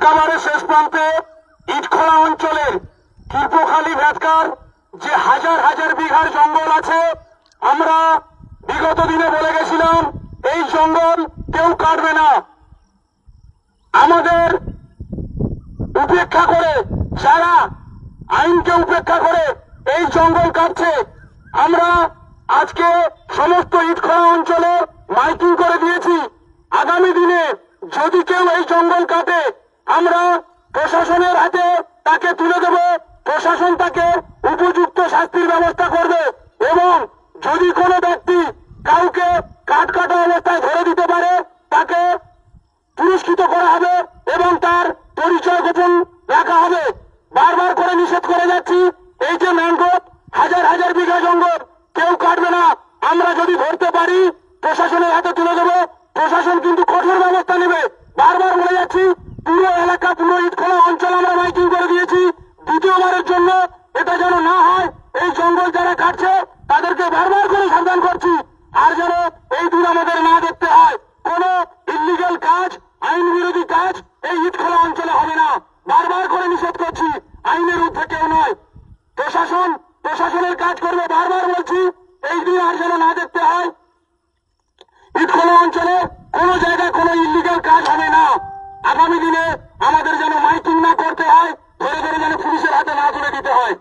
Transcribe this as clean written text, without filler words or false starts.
একেবারে শেষ প্রান্তে ইটখোলা অঞ্চলের কিরপোখালী ভেতকার যে হাজার হাজার বিঘার জঙ্গল আছে, আমরা বিগত দিনে বলে গেছিলাম এই জঙ্গল কেউ কাটবে না। আমাদের উপেক্ষা করে, যারা আইনকে উপেক্ষা করে এই জঙ্গল কাটছে, আমরা আজকে সমস্ত ইটখোলা অঞ্চলে মাইকিং করে দিয়েছি। আগামী দিনে যদি কেউ এই জঙ্গল কাটে, আমরা প্রশাসনের হাতে তাকে তুলে দেব। প্রশাসন তাকে উপযুক্ত শাস্তির ব্যবস্থা করবে এবং যদি কোনো ব্যক্তি কাউকে কাঠ কাটা অবস্থায় ধরে দিতে পারে, তাকে পুরস্কৃত করা হবে এবং তার পরিচয় গোপন রাখা হবে। বারবার করে নিষেধ করে যাচ্ছি, এই যে ম্যানগ্রোভ হাজার হাজার বিঘা জঙ্গল কেউ কাটবে না। আমরা যদি ধরতে পারি প্রশাসনের হাতে তুলে দেবো, প্রশাসন কিন্তু কঠোর ব্যবস্থা নেবে। বারবার বলে যাচ্ছি, পুরো এলাকা, পুরো ইটখোলা অঞ্চল আমরা মাইকিং করে দিয়েছি। দ্বিতীয়বারের জন্য এটা যেন না হয়, এই জঙ্গল যারা কাটছে তাদেরকে বারবার করে সাবধান করছি। আর যেন এই দিন আমাদের না দেখতে হয়, কোন ইল্লিগাল কাজ, আইন বিরোধী কাজ এই ইটখোলা অঞ্চলে হবে না। বারবার করে নিষেধ করছি, আইনের ঊর্ধ্বে কেউ নয়। প্রশাসনের কাজ করবে, বারবার বলছি, এই দিন আর যেন না দেখতে হয়। ইটখোলা অঞ্চলে কোন জায়গায় কোন ইল্লিগাল কাজ হবে না। আগামী দিনে আমাদের যেন মাইকিং না করতে হয়, ধরে ধরে যেন পুলিশের হাতে না তুলে দিতে হয়।